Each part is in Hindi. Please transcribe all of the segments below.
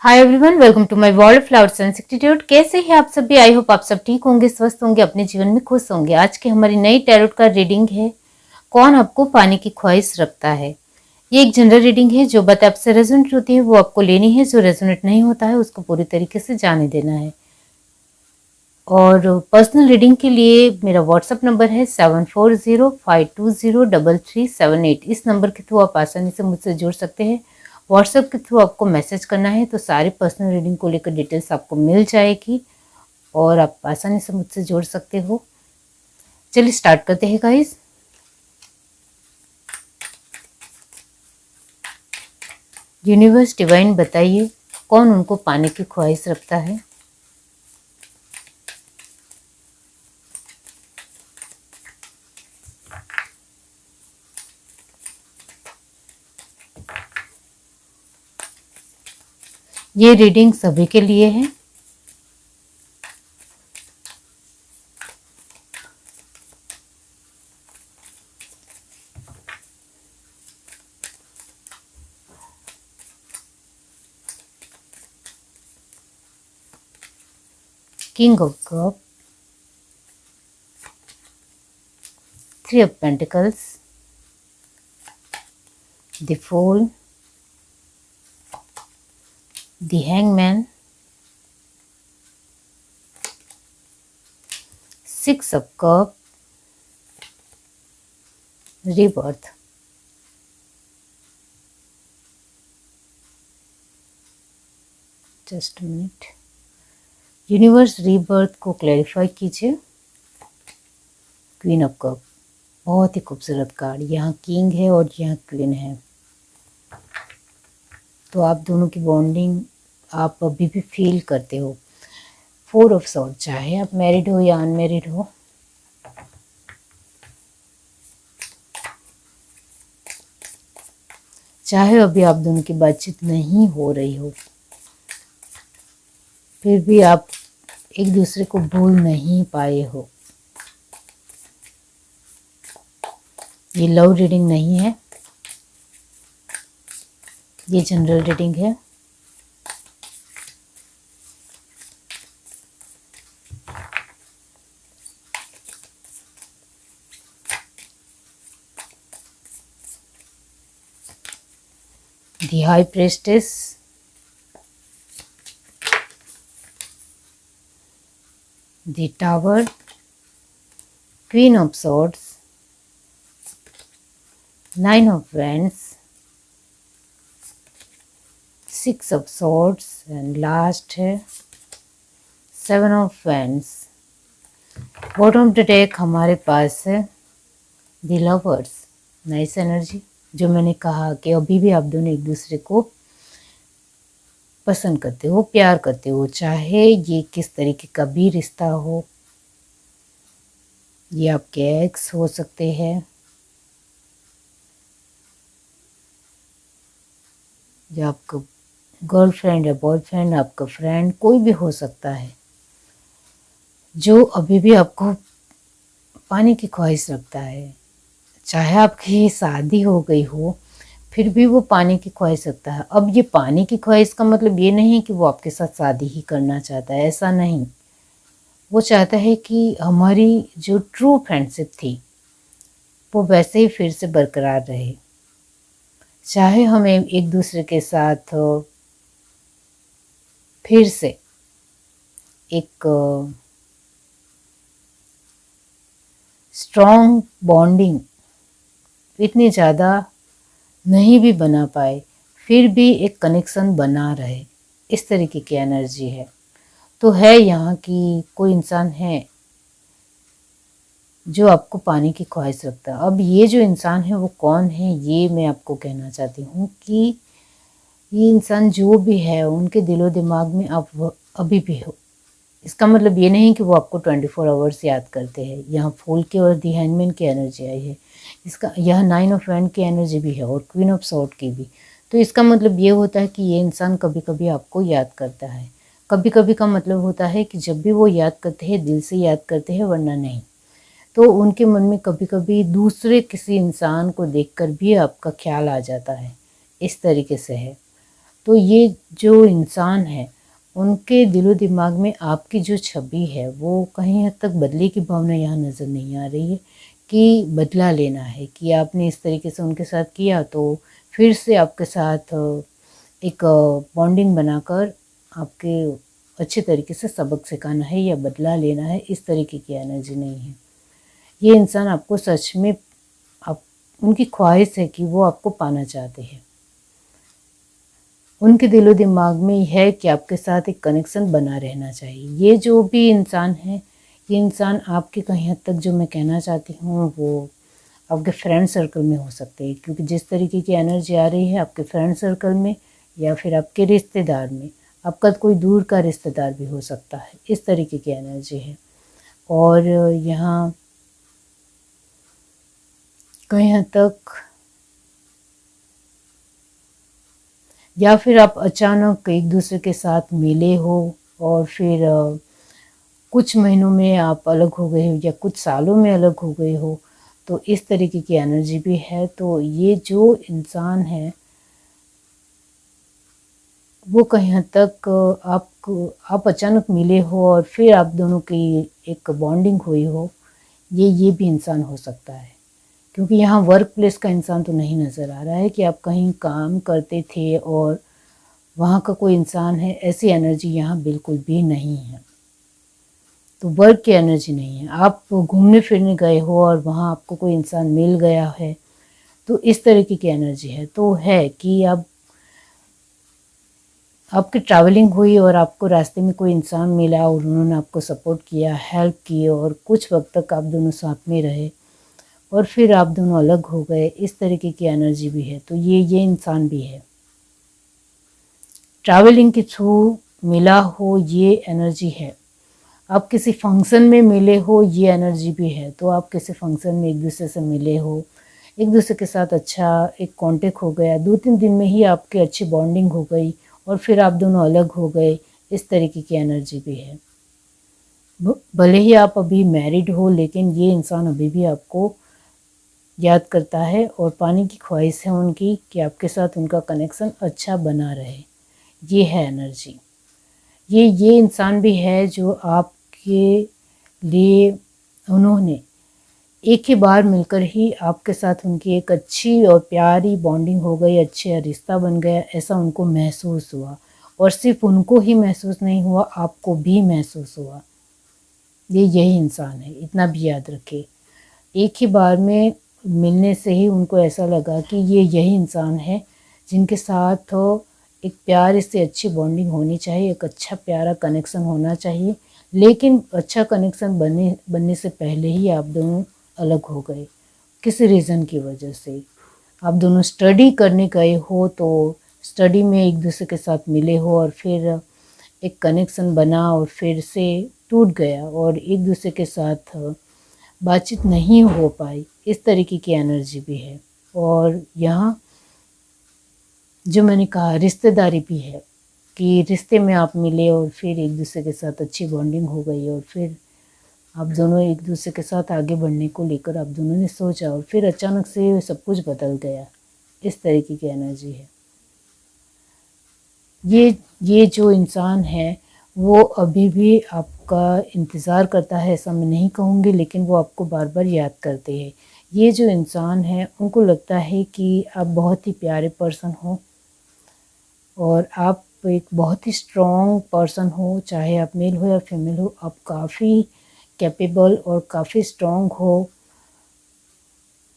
Hi everyone, welcome to my world flowers and institute. कैसे हैं आप सभी? आई होप आप सब ठीक होंगे, स्वस्थ होंगे, अपने जीवन में खुश होंगे। आज की हमारी नई टैरोट का रीडिंग है, कौन आपको पाने की ख्वाहिश रखता है। ये एक जनरल रीडिंग है। जो बातें आपसे रेजोनेट होती है वो आपको लेनी है, जो रेजोनेट नहीं होता है उसको पूरी तरीके से जाने देना है। और पर्सनल रीडिंग के लिए मेरा व्हाट्सअप नंबर है 7405203378। इस नंबर के थ्रू आप आसानी से मुझसे जुड़ सकते हैं। व्हाट्सएप के थ्रू आपको मैसेज करना है तो सारे पर्सनल रीडिंग को लेकर डिटेल्स आपको मिल जाएगी और आप आसानी से मुझसे जुड़ सकते हो। चलिए स्टार्ट करते हैं गाइस। यूनिवर्स डिवाइन बताइए कौन उनको पाने की ख्वाहिश रखता है। ये रीडिंग सभी के लिए है। King of cup, 3 of Pentacles, the Fool, the Hangman, 6 of Cups, Rebirth। Just minute, universe rebirth को क्लैरिफाई कीजिए। क्वीन ऑफ कप, बहुत ही खूबसूरत कार्ड। यहाँ किंग है और यहाँ क्वीन है, तो आप दोनों की बॉन्डिंग आप अभी भी फील करते हो। 4 ऑफ सॉर्ड, चाहे आप मैरिड हो या अनमैरिड हो, चाहे अभी आप दोनों की बातचीत नहीं हो रही हो, फिर भी आप एक दूसरे को भूल नहीं पाए हो। ये लव रीडिंग नहीं है, ये जनरल रीडिंग है। The High Priestess, the Tower, Queen of Swords, 9 of Wands, 6 of Swords and last है 7 of Wands। Bottom of the deck हमारे पास है The Lovers, नाइस एनर्जी। जो मैंने कहा कि अभी भी आप दोनों एक दूसरे को पसंद करते हो, प्यार करते हो, चाहे ये किस तरीके का भी रिश्ता हो। ये आपके एक्स हो सकते हैं या आपका गर्लफ्रेंड या बॉयफ्रेंड, आपका फ्रेंड, कोई भी हो सकता है जो अभी भी आपको पाने की ख्वाहिश रखता है। चाहे आपकी शादी हो गई हो फिर भी वो पाने की ख्वाहिश रखता है। अब ये पाने की ख्वाहिश का मतलब ये नहीं कि वो आपके साथ शादी ही करना चाहता है, ऐसा नहीं। वो चाहता है कि हमारी जो ट्रू फ्रेंडशिप थी वो वैसे ही फिर से बरकरार रहे। चाहे हमें एक दूसरे के साथ फिर से एक स्ट्रॉन्ग बॉन्डिंग इतनी ज़्यादा नहीं भी बना पाए, फिर भी एक कनेक्शन बना रहे, इस तरीके की एनर्जी है। तो है यहाँ की कोई इंसान है जो आपको पाने की ख्वाहिश रखता है। अब ये जो इंसान है वो कौन है, ये मैं आपको कहना चाहती हूँ कि ये इंसान जो भी है उनके दिलो दिमाग में आप अभी भी हो। इसका मतलब ये नहीं कि वो आपको 24 आवर्स याद करते हैं। यहाँ फूल की और दी हैंडमैन की एनर्जी आई है, इसका यह 9 ऑफ वैंड की एनर्जी भी है और क्वीन ऑफ सॉर्ड की भी। तो इसका मतलब ये होता है कि ये इंसान कभी कभी आपको याद करता है। कभी कभी का मतलब होता है कि जब भी वो याद करते हैं दिल से याद करते हैं, वरना नहीं। तो उनके मन में कभी कभी दूसरे किसी इंसान को देखकर भी आपका ख्याल आ जाता है, इस तरीके से है। तो ये जो इंसान है उनके दिलो दिमाग में आपकी जो छवि है वो कहीं हद तक बदले की भावना यहाँ नज़र नहीं आ रही है कि बदला लेना है, कि आपने इस तरीके से उनके साथ किया तो फिर से आपके साथ एक बॉन्डिंग बनाकर आपके अच्छे तरीके से सबक सिखाना है या बदला लेना है, इस तरीके की एनर्जी नहीं है। ये इंसान आपको सच में आप उनकी ख्वाहिश है कि वो आपको पाना चाहते हैं। उनके दिलो दिमाग में है कि आपके साथ एक कनेक्शन बना रहना चाहिए। ये जो भी इंसान है, ये इंसान आपके कहीं हद तक जो मैं कहना चाहती हूँ वो आपके फ्रेंड सर्कल में हो सकते हैं, क्योंकि जिस तरीके की एनर्जी आ रही है आपके फ्रेंड सर्कल में या फिर आपके रिश्तेदार में, आपका कोई दूर का रिश्तेदार भी हो सकता है, इस तरीके की एनर्जी है। और यहाँ कहीं हद तक या फिर आप अचानक एक दूसरे के साथ मिले हो और फिर कुछ महीनों में आप अलग हो गए हो या कुछ सालों में अलग हो गए हो, तो इस तरीके की एनर्जी भी है। तो ये जो इंसान है वो कहीं हद तक आप अचानक मिले हो और फिर आप दोनों की एक बॉन्डिंग हुई हो, ये भी इंसान हो सकता है। क्योंकि यहाँ वर्क प्लेस का इंसान तो नहीं नज़र आ रहा है कि आप कहीं काम करते थे और वहाँ का कोई इंसान है, ऐसी एनर्जी यहाँ बिल्कुल भी नहीं है। तो वर्क की एनर्जी नहीं है। आप घूमने फिरने गए हो और वहाँ आपको कोई इंसान मिल गया है, तो इस तरीके की एनर्जी है। तो है कि आप आपकी ट्रैवलिंग हुई और आपको रास्ते में कोई इंसान मिला और उन्होंने आपको सपोर्ट किया, हेल्प की और कुछ वक्त तक आप दोनों साथ में रहे और फिर आप दोनों अलग हो गए, इस तरीके की एनर्जी भी है। तो ये इंसान भी है। ट्रैवलिंग के थ्रू मिला हो, ये एनर्जी है। आप किसी फंक्शन में मिले हो, ये एनर्जी भी है। तो आप किसी फंक्शन में एक दूसरे से मिले हो, एक दूसरे के साथ अच्छा एक कांटेक्ट हो गया, 2-3 दिन में ही आपकी अच्छी बॉन्डिंग हो गई और फिर आप दोनों अलग हो गए, इस तरीके की एनर्जी भी है। भले ही आप अभी मैरिड हो, लेकिन ये इंसान अभी भी आपको याद करता है और पाने की ख्वाहिश है उनकी कि आपके साथ उनका कनेक्शन अच्छा बना रहे। ये है एनर्जी। ये इंसान भी है जो आपके लिए उन्होंने एक ही बार मिलकर ही आपके साथ उनकी एक अच्छी और प्यारी बॉन्डिंग हो गई, अच्छा रिश्ता बन गया, ऐसा उनको महसूस हुआ। और सिर्फ उनको ही महसूस नहीं हुआ, आपको भी महसूस हुआ। यही इंसान है, इतना भी याद रखें। एक ही बार में मिलने से ही उनको ऐसा लगा कि ये यही इंसान है जिनके साथ एक प्यार से अच्छी बॉन्डिंग होनी चाहिए, एक अच्छा प्यारा कनेक्शन होना चाहिए। लेकिन अच्छा कनेक्शन बनने से पहले ही आप दोनों अलग हो गए, किसी रीज़न की वजह से। आप दोनों स्टडी करने गए हो, तो स्टडी में एक दूसरे के साथ मिले हो और फिर एक कनेक्शन बना और फिर से टूट गया और एक दूसरे के साथ बातचीत नहीं हो पाई, इस तरीके की एनर्जी भी है। और यहाँ जो मैंने कहा रिश्तेदारी भी है कि रिश्ते में आप मिले और फिर एक दूसरे के साथ अच्छी बॉन्डिंग हो गई और फिर आप दोनों एक दूसरे के साथ आगे बढ़ने को लेकर आप दोनों ने सोचा और फिर अचानक से सब कुछ बदल गया, इस तरीके की एनर्जी है। ये जो इंसान है वो अभी भी आपका इंतज़ार करता है, ऐसा मैं नहीं कहूँगी, लेकिन वो आपको बार बार याद करते हैं। ये जो इंसान है उनको लगता है कि आप बहुत ही प्यारे पर्सन हो और आप एक बहुत ही स्ट्रॉन्ग पर्सन हो, चाहे आप मेल हो या फीमेल हो, आप काफ़ी कैपेबल और काफ़ी स्ट्रॉन्ग हो।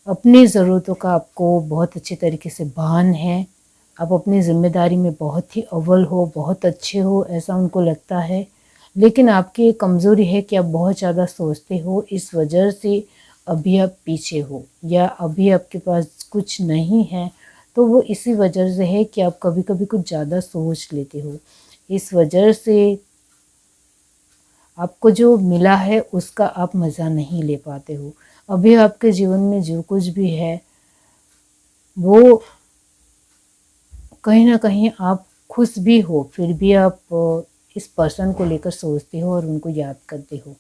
अपनी ज़रूरतों का आपको बहुत अच्छे तरीके से भान है, आप अपनी ज़िम्मेदारी में बहुत ही अव्वल हो, बहुत अच्छे हो, ऐसा उनको लगता है। लेकिन आपकी एक कमज़ोरी है कि आप बहुत ज़्यादा सोचते हो, इस वजह से अभी आप पीछे हो या अभी आपके पास कुछ नहीं है। तो वो इसी वजह से है कि आप कभी-कभी कुछ ज़्यादा सोच लेते हो। इस वजह से आपको जो मिला है उसका आप मज़ा नहीं ले पाते हो। अभी आपके जीवन में जो कुछ भी है वो कहीं न कहीं आप खुश भी हो, फिर भी आप इस पर्सन को लेकर सोचते हो और उनको याद करते हो।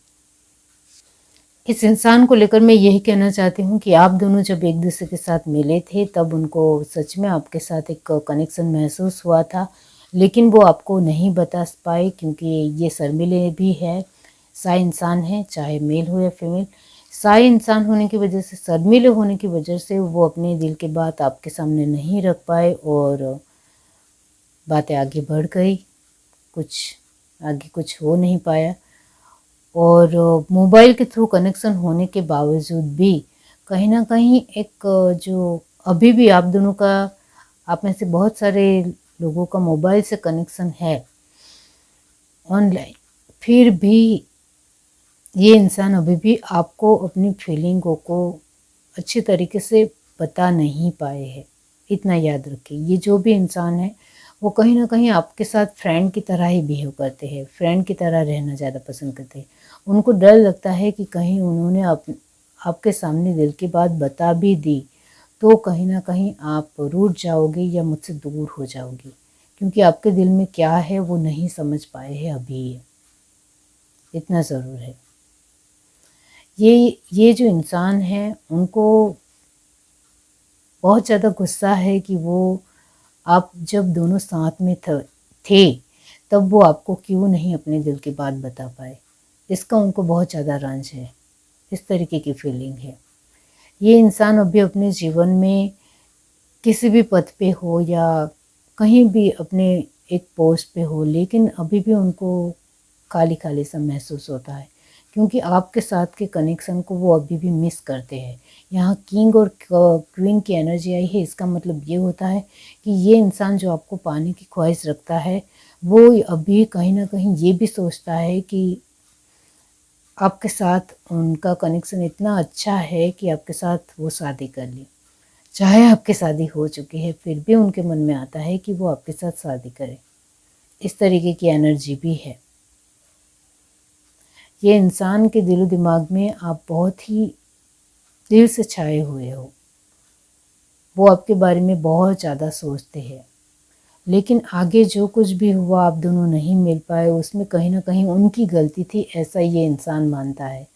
इस इंसान को लेकर मैं यही कहना चाहती हूँ कि आप दोनों जब एक दूसरे के साथ मिले थे तब उनको सच में आपके साथ एक कनेक्शन महसूस हुआ था, लेकिन वो आपको नहीं बता पाए क्योंकि ये शर्मीले भी है, शाय इंसान है, चाहे मेल हो या फीमेल। शाय इंसान होने की वजह से, शर्मीले होने की वजह से वो अपने दिल की बात आपके सामने नहीं रख पाए और बातें आगे बढ़ गई, आगे कुछ हो नहीं पाया। और मोबाइल के थ्रू कनेक्शन होने के बावजूद भी कहीं ना कहीं एक जो अभी भी आप दोनों का, आप में से बहुत सारे लोगों का मोबाइल से कनेक्शन है ऑनलाइन, फिर भी ये इंसान अभी भी आपको अपनी फीलिंगों को अच्छी तरीके से बता नहीं पाए हैं। इतना याद रखिए, ये जो भी इंसान है वो कहीं ना कहीं आपके साथ फ्रेंड की तरह ही बिहेव करते हैं, फ्रेंड की तरह रहना ज़्यादा पसंद करते हैं। उनको डर लगता है कि कहीं उन्होंने आपके सामने दिल की बात बता भी दी तो कहीं ना कहीं आप रूठ जाओगे या मुझसे दूर हो जाओगी, क्योंकि आपके दिल में क्या है वो नहीं समझ पाए हैं अभी। इतना ज़रूर है। ये जो इंसान है उनको बहुत ज़्यादा गुस्सा है कि वो आप जब दोनों साथ में थे तब वो आपको क्यों नहीं अपने दिल की बात बता पाए। इसका उनको बहुत ज़्यादा रंज है, इस तरीके की फीलिंग है। ये इंसान अभी अपने जीवन में किसी भी पद पे हो या कहीं भी अपने एक पोस्ट पे हो, लेकिन अभी भी उनको खाली खाली सा महसूस होता है क्योंकि आपके साथ के कनेक्शन को वो अभी भी मिस करते हैं। यहाँ किंग और क्वीन की एनर्जी आई है, इसका मतलब ये होता है कि ये इंसान जो आपको पाने की ख्वाहिश रखता है वो अभी कहीं ना कहीं ये भी सोचता है कि आपके साथ उनका कनेक्शन इतना अच्छा है कि आपके साथ वो शादी कर ले। चाहे आपकी शादी हो चुकी है फिर भी उनके मन में आता है कि वो आपके साथ शादी करे। इस तरीके की एनर्जी भी है। ये इंसान के दिलो दिमाग में आप बहुत ही दिल से छाए हुए हो। वो आपके बारे में बहुत ज़्यादा सोचते हैं, लेकिन आगे जो कुछ भी हुआ, आप दोनों नहीं मिल पाए, उसमें कहीं ना कहीं उनकी गलती थी, ऐसा ये इंसान मानता है।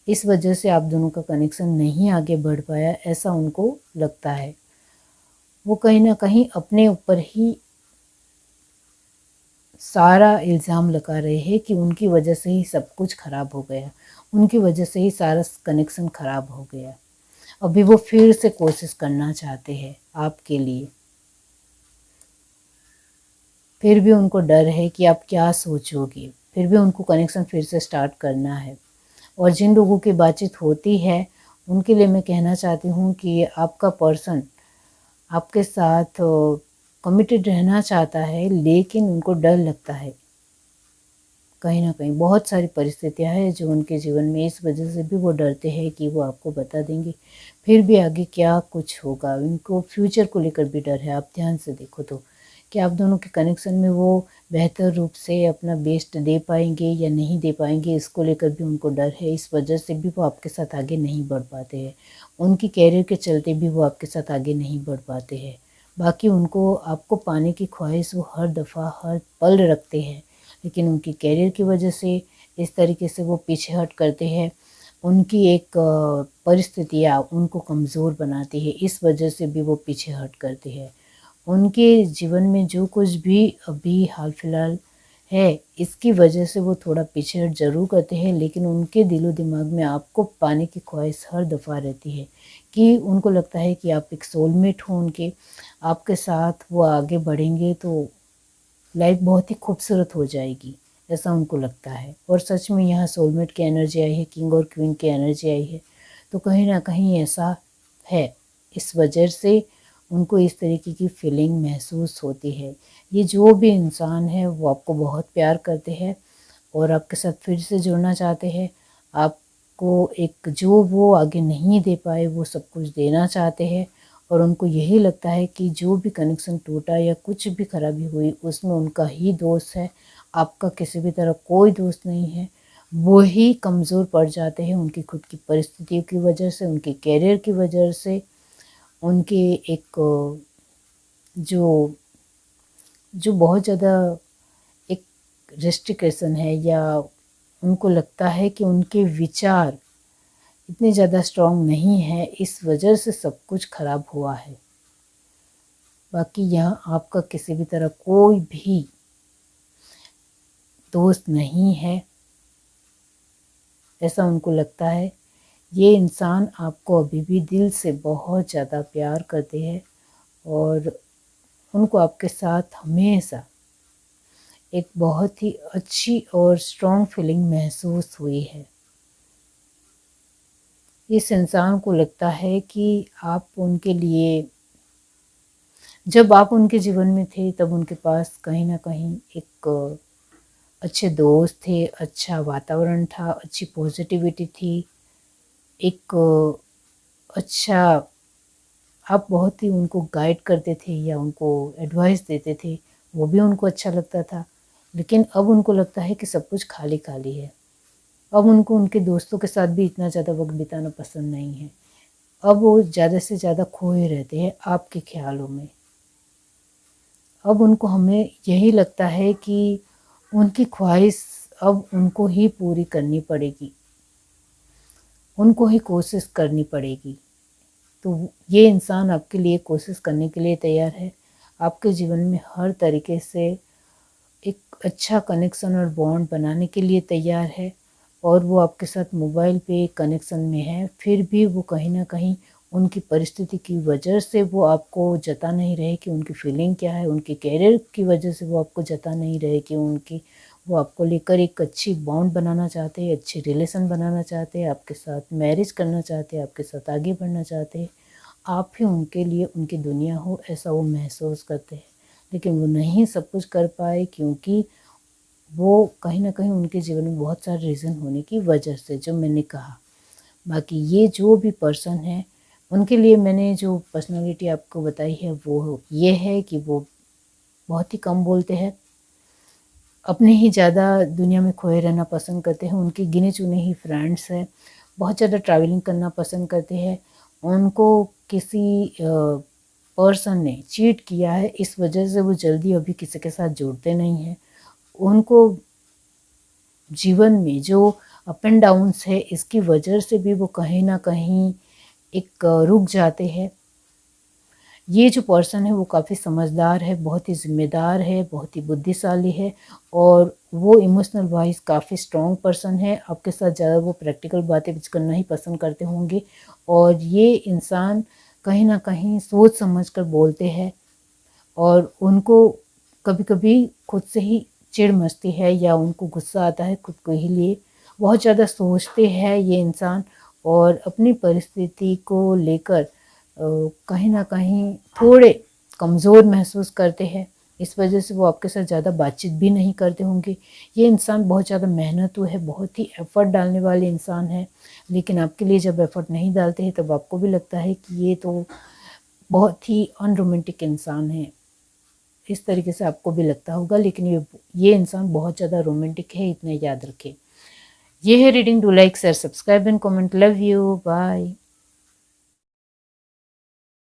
इस वजह से आप दोनों का कनेक्शन नहीं आगे बढ़ पाया, ऐसा उनको लगता है। वो कहीं ना कहीं अपने ऊपर ही सारा इल्ज़ाम लगा रहे हैं कि उनकी वजह से ही सब कुछ ख़राब हो गया, उनकी वजह से ही सारा कनेक्शन ख़राब हो गया। अभी वो फिर से कोशिश करना चाहते हैं आपके लिए, फिर भी उनको डर है कि आप क्या सोचोगे, फिर भी उनको कनेक्शन फिर से स्टार्ट करना है। और जिन लोगों की बातचीत होती है उनके लिए मैं कहना चाहती हूँ कि आपका पर्सन आपके साथ कमिटेड रहना चाहता है, लेकिन उनको डर लगता है। कहीं ना कहीं बहुत सारी परिस्थितियां हैं जो उनके जीवन में, इस वजह से भी वो डरते हैं कि वो आपको बता देंगे फिर भी आगे क्या कुछ होगा। उनको फ्यूचर को लेकर भी डर है। आप ध्यान से देखो तो कि आप दोनों के कनेक्शन में वो बेहतर रूप से अपना बेस्ट दे पाएंगे या नहीं दे पाएंगे, इसको लेकर भी उनको डर है। इस वजह से भी वो आपके साथ आगे नहीं बढ़ पाते हैं। उनकी कैरियर के चलते भी वो आपके साथ आगे नहीं बढ़ पाते हैं। बाकी उनको आपको पाने की ख्वाहिश वो हर दफ़ा हर पल रखते हैं, लेकिन उनकी कैरियर की वजह से इस तरीके से वो पीछे हट करते हैं। उनकी एक परिस्थितियाँ उनको कमज़ोर बनाती है, इस वजह से भी वो पीछे हट करते हैं। उनके जीवन में जो कुछ भी अभी हाल फिलहाल है, इसकी वजह से वो थोड़ा पीछे हट ज़रूर करते हैं, लेकिन उनके दिलो दिमाग में आपको पाने की ख्वाहिश हर दफ़ा रहती है कि उनको लगता है कि आप एक सोलमेट हो उनके, आपके साथ वो आगे बढ़ेंगे तो लाइफ बहुत ही खूबसूरत हो जाएगी, ऐसा उनको लगता है। और सच में यहाँ सोलमेट की एनर्जी आई है, किंग और क्वीन की एनर्जी आई है, तो कहीं ना कहीं ऐसा है। इस वजह से उनको इस तरीके की फीलिंग महसूस होती है। ये जो भी इंसान है वो आपको बहुत प्यार करते हैं और आपके साथ फिर से जुड़ना चाहते हैं। आपको एक जो वो आगे नहीं दे पाए वो सब कुछ देना चाहते हैं। और उनको यही लगता है कि जो भी कनेक्शन टूटा या कुछ भी खराबी हुई उसमें उनका ही दोष है, आपका किसी भी तरह कोई दोष नहीं है। वो ही कमज़ोर पड़ जाते हैं उनकी खुद की परिस्थितियों की वजह से, उनके कैरियर की वजह से, उनके एक जो जो बहुत ज़्यादा एक रिस्ट्रिक्शन है, या उनको लगता है कि उनके विचार इतने ज़्यादा स्ट्रॉन्ग नहीं है, इस वजह से सब कुछ खराब हुआ है। बाकी यहाँ आपका किसी भी तरह कोई भी दोस्त नहीं है, ऐसा उनको लगता है। ये इंसान आपको अभी भी दिल से बहुत ज़्यादा प्यार करते हैं और उनको आपके साथ हमेशा एक बहुत ही अच्छी और स्ट्रॉन्ग फीलिंग महसूस हुई है। इस इंसान को लगता है कि आप उनके लिए, जब आप उनके जीवन में थे तब उनके पास कहीं ना कहीं एक अच्छे दोस्त थे, अच्छा वातावरण था, अच्छी पॉजिटिविटी थी, एक अच्छा, आप बहुत ही उनको गाइड करते थे या उनको एडवाइस देते थे, वो भी उनको अच्छा लगता था। लेकिन अब उनको लगता है कि सब कुछ खाली खाली है। अब उनको उनके दोस्तों के साथ भी इतना ज़्यादा वक्त बिताना पसंद नहीं है। अब वो ज़्यादा से ज़्यादा खोए रहते हैं आपके ख्यालों में। अब उनको हमें यही लगता है कि उनकी ख्वाहिश अब उनको ही पूरी करनी पड़ेगी, उनको ही कोशिश करनी पड़ेगी। तो ये इंसान आपके लिए कोशिश करने के लिए तैयार है, आपके जीवन में हर तरीके से एक अच्छा कनेक्शन और बॉन्ड बनाने के लिए तैयार है। और वो आपके साथ मोबाइल पे कनेक्शन में है, फिर भी वो कहीं ना कहीं उनकी परिस्थिति की वजह से वो आपको जता नहीं रहे कि उनकी फीलिंग क्या है, उनके कैरियर की वजह से वो आपको जता नहीं रहे कि वो आपको लेकर एक अच्छी बॉन्ड बनाना चाहते हैं, अच्छी रिलेशन बनाना चाहते हैं, आपके साथ मैरिज करना चाहते हैं, आपके साथ आगे बढ़ना चाहते हैं। आप ही उनके लिए उनकी दुनिया हो, ऐसा वो महसूस करते हैं। लेकिन वो नहीं सब कुछ कर पाए क्योंकि वो कहीं ना कहीं उनके जीवन में बहुत सारे रीज़न होने की वजह से, जो मैंने कहा। बाकी ये जो भी पर्सन है, उनके लिए मैंने जो पर्सनालिटी आपको बताई है वो ये है कि वो बहुत ही कम बोलते हैं, अपने ही ज़्यादा दुनिया में खोए रहना पसंद करते हैं। उनके गिने चुने ही फ्रेंड्स हैं, बहुत ज़्यादा ट्रैवलिंग करना पसंद करते हैं। उनको किसी पर्सन ने चीट किया है, इस वजह से वो जल्दी अभी किसी के साथ जुड़ते नहीं हैं। उनको जीवन में जो अप एंड डाउन्स है, इसकी वजह से भी वो कहीं ना कहीं एक रुक जाते हैं। ये जो पर्सन है वो काफ़ी समझदार है, बहुत ही ज़िम्मेदार है, बहुत ही बुद्धिशाली है और वो इमोशनल वाइज काफ़ी स्ट्रॉन्ग पर्सन है। आपके साथ ज़्यादा वो प्रैक्टिकल बातें करना ही पसंद करते होंगे और ये इंसान कहीं ना कहीं सोच समझ कर बोलते हैं और उनको कभी कभी खुद से ही चिढ़ मचती है या उनको गुस्सा आता है खुद को ही लिए। बहुत ज़्यादा सोचते हैं ये इंसान और अपनी परिस्थिति को लेकर कहीं ना कहीं थोड़े कमज़ोर महसूस करते हैं। इस वजह से वो आपके साथ ज़्यादा बातचीत भी नहीं करते होंगे। ये इंसान बहुत ज़्यादा मेहनतू है, बहुत ही एफ़र्ट डालने वाले इंसान है, लेकिन आपके लिए जब एफ़र्ट नहीं डालते हैं तब आपको भी लगता है कि ये तो बहुत ही अनरोमांटिक इंसान है। इस तरीके से आपको भी लगता होगा, लेकिन ये इंसान बहुत ज़्यादा रोमांटिक है, इतना याद रखें। ये है reading. Do like share subscribe and comment. Love you, bye.